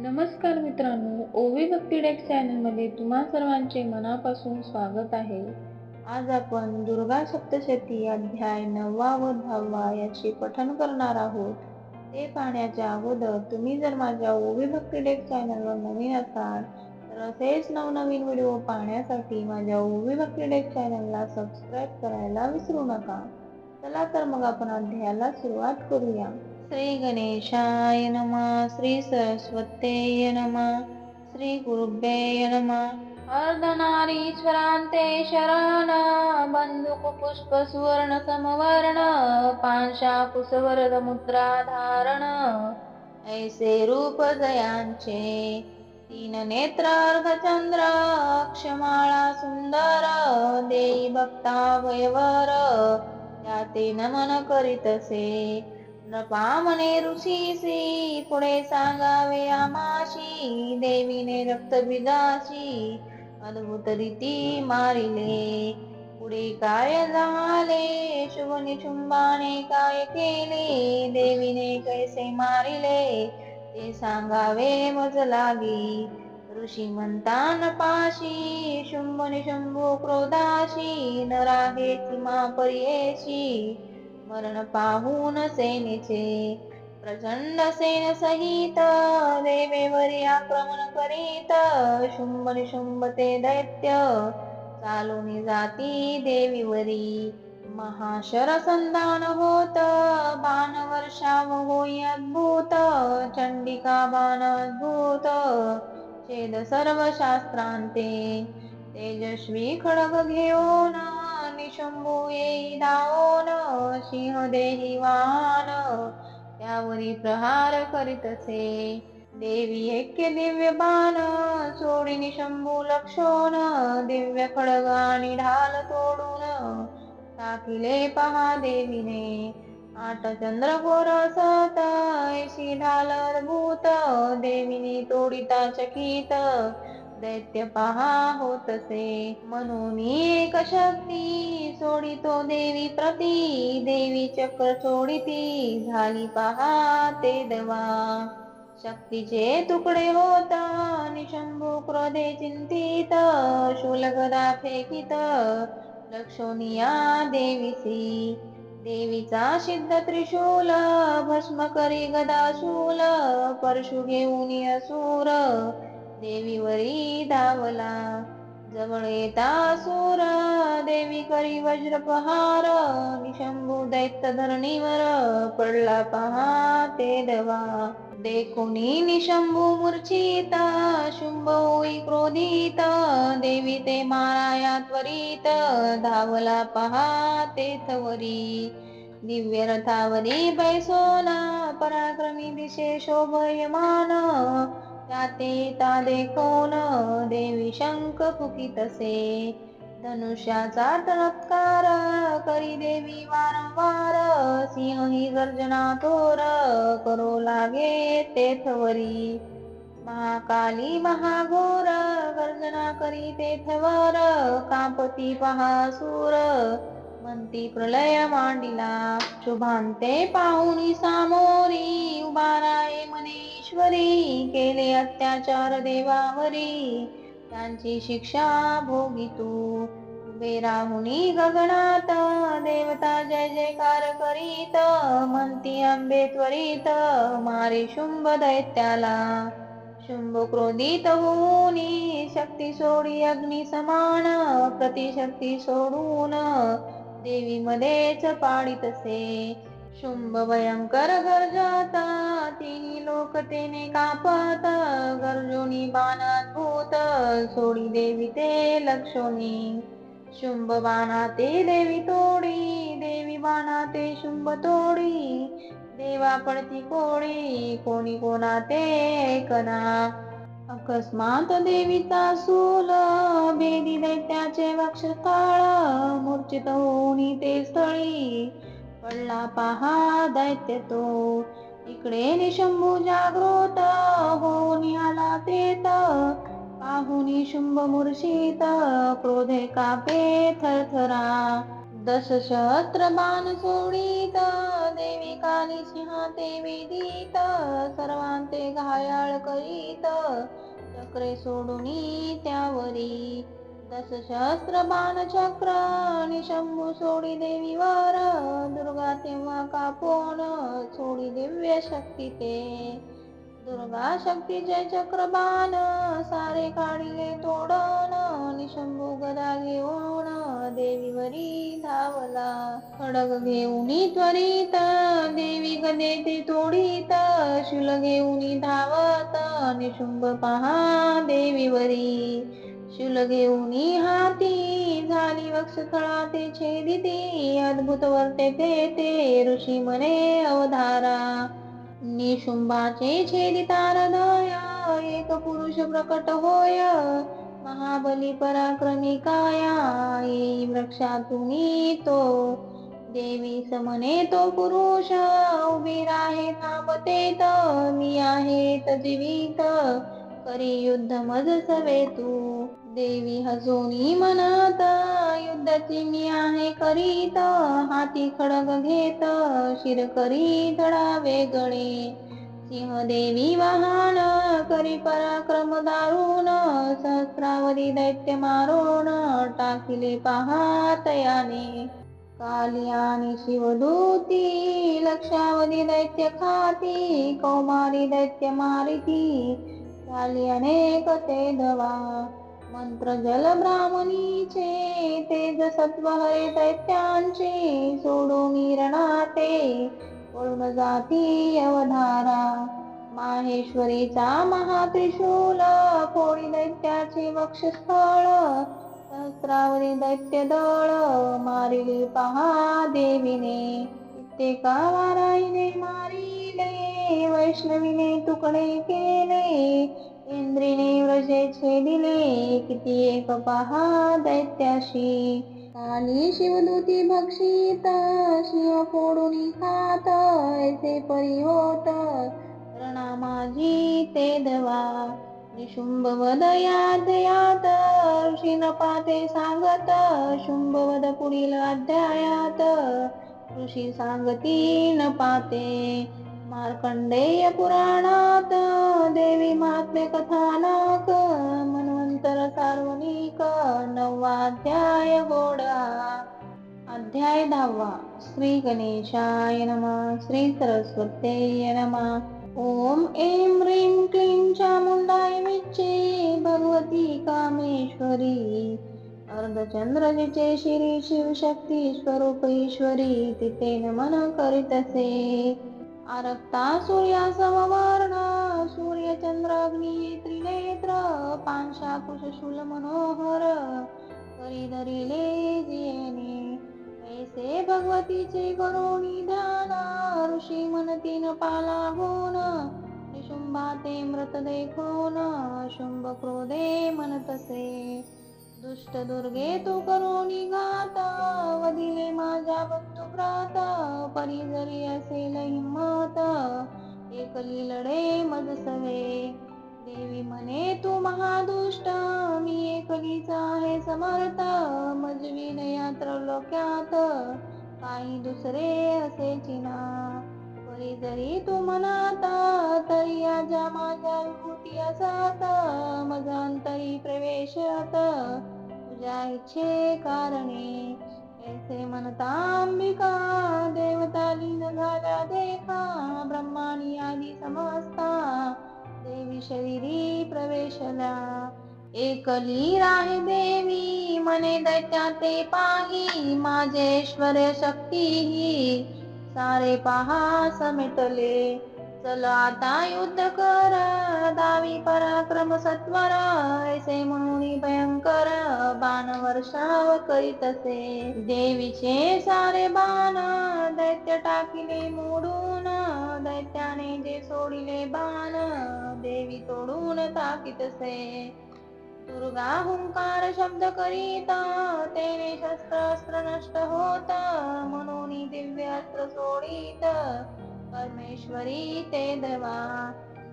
नमस्कार मित्रांनो, ओवी भक्ती डेक चॅनलमध्ये तुम्हा सर्वांचे मनापासून स्वागत आहे. आज आपण दुर्गा सप्तशती अध्याय 9वा व 10वा याचे पठण करणार आहोत. ते पाहण्याच्या अगोदर तुम्ही जर माझ्या ओवी भक्ती डेक चॅनलवर नवीन असाल तर असेच नवनवीन व्हिडिओ पाहण्यासाठी माझ्या ओवी भक्ती डेक चॅनलला सबस्क्राईब करायला विसरू नका. चला तर मग आपण अध्यायाला सुरुवात करूया. श्री गणेशाय नमः. श्री सरस्वत्यै नमः. श्री गुरुभ्ये नमः. अर्धनारीश्वरान्ते शरण बंधुक पुष्प सुवर्ण समवर्ण पांशाकुशवरद मुद्रा धारण ऐसे रूप जयांचे तीन नेत्र अर्धचंद्र अक्षमाळा सुंदर देई भक्ता वयवर त्याते नमन करीतसे नपामने ऋषीसी पुढे सांगावे आमाशी देवीने रक्तबीजाशी अद्भुत रीती मारिले पुढे काय झाले शुभ निशुंभाने काय केले देवीने कैसे मारिले ते सांगावे मज लागी ऋषी म्हणता पाशी शुंभ निशुंभू क्रोधाशी न राहे सीमा परियेशी मरण पाहून सेनेचे प्रचंड सेन सहित देवेवरी आक्रमण करीत शुंभ निशुंभ ते दैत्य चालून जाती देवीवरी महाशरसंधान होत बाण वर्षाव होई अद्भुत चंडिका बाण अद्भुत छेद सर्व शास्त्रांते तेजस्वी खडग घेऊन निशंभू येई धावून सिंह देही वाहन त्यावरी प्रहार करीतसे देवी ऐक्य दिव्य बाण सोडी निशंभू लक्षोन दिव्य खडग आणि ढाल तोडून टाकिले पहा देवीने आठ चंद्र गोरसत ऐशी ढाल अद्भुत देवीने तोडिता चकित दैत्य पहा होतसे म्हणून एक शक्ती सोडितो देवी प्रती देवी चक्र सोडिती झाली पहा ते देवा शक्तीचे तुकडे होता निशंभू क्रोधे चिंतित शूलगदा फेकित लक्षोनिया देवीसी देवीचा सिद्ध त्रिशूल भस्म करी गदा शूल परशु घेऊन असुर देवीवरी धावला जवळ येता असुर देवी करी वज्र प्रहार निशंभू दैत्य धरणीवर पडला पहा ते देवा देखुनी निशंभू मूर्छित शुंभ होई क्रोधित देवी ते माराया त्वरित धावला पहा तेथवरी दिव्य रथावरी बैसोना पराक्रमी दिशे शोभयमान त्याते ता देखोन देवी शंख फुकितसे धनुष्याचा चमत्कार करी देवी वारंवार सिंह ही गर्जना थोर करो लागे तेथवरी महाकाली महाघोर गर्जना करी तेथवर कांपती पहासूर म्हणती प्रलय मांडिला शुभांते पाहुणी सामोरी उभाराये मनेश्वरी केले अत्याचार देवावरी त्यांची शिक्षा भोगितू उभे राहुनी गगनात देवता जय जयकार करीत म्हणती अंबे त्वरित मारे शुंभ दैत्याला शुंभ क्रोधित होऊनी शक्ती सोडी अग्नी समान प्रतिशक्ती सोडून देवी मध्येच पाडितसे शुंभ भयंकर गर्जता तिन्ही लोक तेने कापत गर्जोनी बाणाद्भुत सोडी देवी ते लक्षोनी शुंभ बाणाते देवी तोडी देवी बाणाते शुंभ तोडी देवा पडती कोडी कोणी कोणाते ऐकना अकस्मात देवीचा सूल भेदी दैत्याचे वक्षस्थळ मूर्छित होऊनी ते स्थळी पडला पहा दैत्य तो इकडे निशंभू जागृत होऊनी आला तेत पाहुनी शुंभ मूर्छित क्रोधे कापे थरथरा दशसहस्र बाण सोडित देवी काली सिंहाते वेदित सर्वांते घायाळ करीत चक्रे सोडुनी त्यावरी दशसहस्र बाण चक्र निशंभू सोडी देवीवर दुर्गा तेव्हा कापून सोडी दिव्य शक्ती ते दुर्गा शक्तीचे चक्रबाण सारे काढिले तोडून निशंभू गदा घेऊन देवीवरी धावला खडग घेऊन त्वरित देवी गदे ते तोडीत शूल घेऊन धावत निशुंभ पहा देवीवरी शूल घेऊन हाती झाली वक्षस्थळा ते छेदिती अद्भुत वर्ते ते ऋषी म्हणे अवधारा निशुंभाचे छेदिता हृदय एक पुरुष प्रकट होय महाबली पराक्रमी काया येई वृक्षातून तो देवी समने तो पुरुष उभी राहे थांबतेत मी आहे जीवित करी युद्ध मज सवे तू देवी हसोनी म्हणत युद्धाची मी आहे करीत हाती खडग घेत शिर करी धडा वेगळे सिंह देवी वाहन करी पराक्रम दारुण सहस्रावरी दैत्य मारून टाकिले पहातयाने काली आणि शिवदूती लक्षावधी दैत्य खाती कौमारी दैत्य मारिती झाली अनेक ते धवा मंत्र जल ब्राह्मणीचे तेज सत्व हरे दैत्यांचे सोडून रणाते पळून जाती अवधारा माहेश्वरीचा महात्रिशूल फोडी दैत्याचे वक्षस्थळ सहस्रावरी दैत्य दळ मारिली पहा देवीने कित्येका वाराईने मारिले वैष्णवीने तुकडे केले इंद्रीने व्रजे छेदिले किती एक पहा दैत्याशी काली शिवदूती भक्षित शिव फोडून खात ऐसे परी होत रणा माझी ते धवा निशुंभ वद यात ऋषी नपाते सांगत शुंभ वद पुढील अध्यायात ऋषी सांगती नपाते मार्कंडेय पुराणात देवी महात्म्य कथानक मन्वंतर सार्वनिक 9वा अध्याय घोडा अध्याय 10वा श्री गणेशाय नमः श्री सरस्वत्यै नमः ओम ऐं ह्रीं क्लीं चामुंडाय विच्चे भगवती कामेश्वरी अर्धचंद्र जिचे श्री शिवशक्ती स्वरूप ईश्वरी तिथे नमन करीतसे आरक्ता सूर्या समवर्ण सूर्य चंद्र अग्नी त्रिनेत्र पांशाकुश शूल मनोहर करी धरिले जियेने ऐसे भगवतीचे करोनी ध्यान ऋषी म्हणतीन पाला गुण निशुंभाते मृत देखून शुंभ क्रोधे म्हणतसे दुष्ट दुर्गे तू करोनी घात वदिले माझ्या बंधू भ्रात परी जरी असेल हिम्मत एकली लढे मज सवे देवी म्हणे तू महादुष्ट मी एकलीच आहे समर्थ मजवीन या त्रैलोक्यात काही दुसरे असे चिना परी जरी तू मनात तरी आजा माझ्या विभूती असात मजा अंतरी प्रवेशात तुझ्या इच्छे कारणे ऐसे म्हणता अंबिका देवता लीन झाल्या देखा ब्रह्मानी आदी समजता देवी शरीरी प्रवेशला एकली राहे देवी मने दैत्याते पाही माझेश्वर शक्ती सारे पहा समेटले चल आता युद्ध कर दावी पराक्रम सत्वर ऐसे म्हणून भयंकर बाण वर्षाव करीतसे देवीचे सारे बाण दैत्य टाकिले मोडून दैत्याने जे सोडिले बाण देवी तोडून टाकीतसे दुर्गा हुंकार शब्द करीत तेने शस्त्रास्त्र नष्ट होत म्हणून दिव्य अस्त्र सोडित परमेश्वरी ते देवा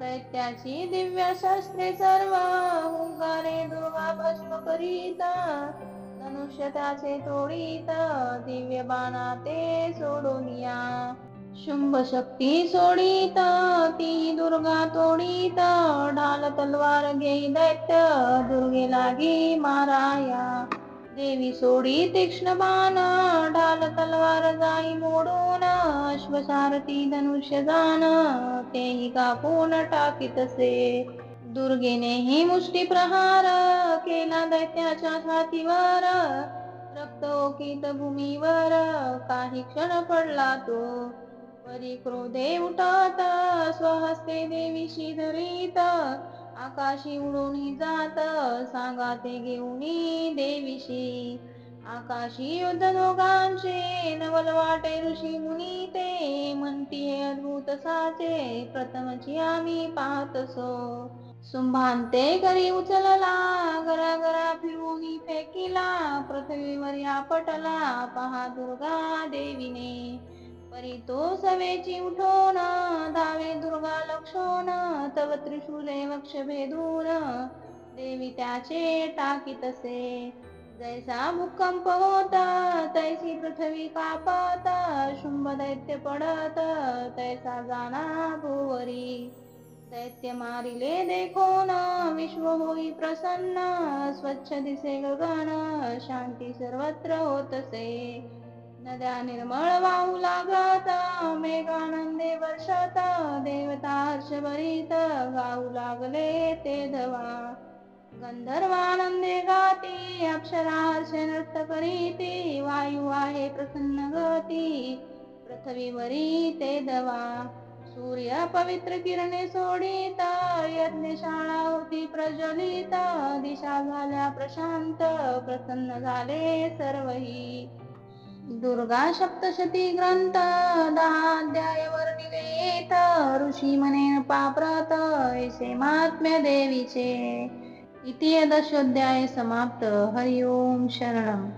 दैत्याची दिव्य शस्त्रे सर्व हुंकारे दुर्गा भस्म करीत धनुष्य त्याचे तोडीत दिव्य बाणा ते सोडूनिया. शुंभ शक्ती सोडीत ती दुर्गा तोडीत ढाल तलवार घेई दैत्य दुर्गे लागी माराया. देवी सोडी तीक्ष्ण बाण ढाल तलवार जाई मोडून अश्वसारथी धनुष्य जाण तेही कापून टाकीतसे. दुर्गेनेही मुष्टी प्रहार केला दैत्याच्या छातीवर रक्त ओकीत भूमीवर काही क्षण पडला तो. परी क्रोधे उठत स्वहस्ते देवीशी धरीत आकाशी उडून जात सांगा ते घेऊनी देवीशी. आकाशी युद्ध दोघांचे नवल वाटे ऋषी मुनी ते म्हणती हे अद्भुत साचे प्रथमची आम्ही पाहतसो. शुंभांते करी उचलला गरागरा फिरवून फेकिला पृथ्वीवर आपटला पहा दुर्गा देवीने. परी तो सवेची उठोन धावे दुर्गा लक्षोन तव त्रिशूले वक्ष भेदून देवी त्याचे टाकीतसे. जैसा भूकंप होता तैसी पृथ्वी कापत शुंभ दैत्य पडत तैसा जाना भुवरी. दैत्य मारिले देखोन विश्व होई प्रसन्न स्वच्छ दिसे गगन शांती सर्वत्र होतसे. नद्या निर्मळ वाहू लागत मेघानंदे वर्षत देवता हर्षभरीत गाऊ लागले ते धवा. गंधर्वानंदे गाती अप्सरा हर्ष नृत्य करीती वायू आहे प्रसन्न गती पृथ्वीवरी ते धवा. सूर्य पवित्र किरणे सोडित यज्ञशाळा होती प्रज्वलित दिशा झाल्या प्रशांत प्रसन्न झाले सर्वही. दुर्गा सप्तशती ग्रंथ 10 अध्याय वर्णिलेत ऋषी म्हणे पाप्रत ऐसे महात्म्य देवीचे. इति दशोध्याय समाप्त. हरि ओम शरणम.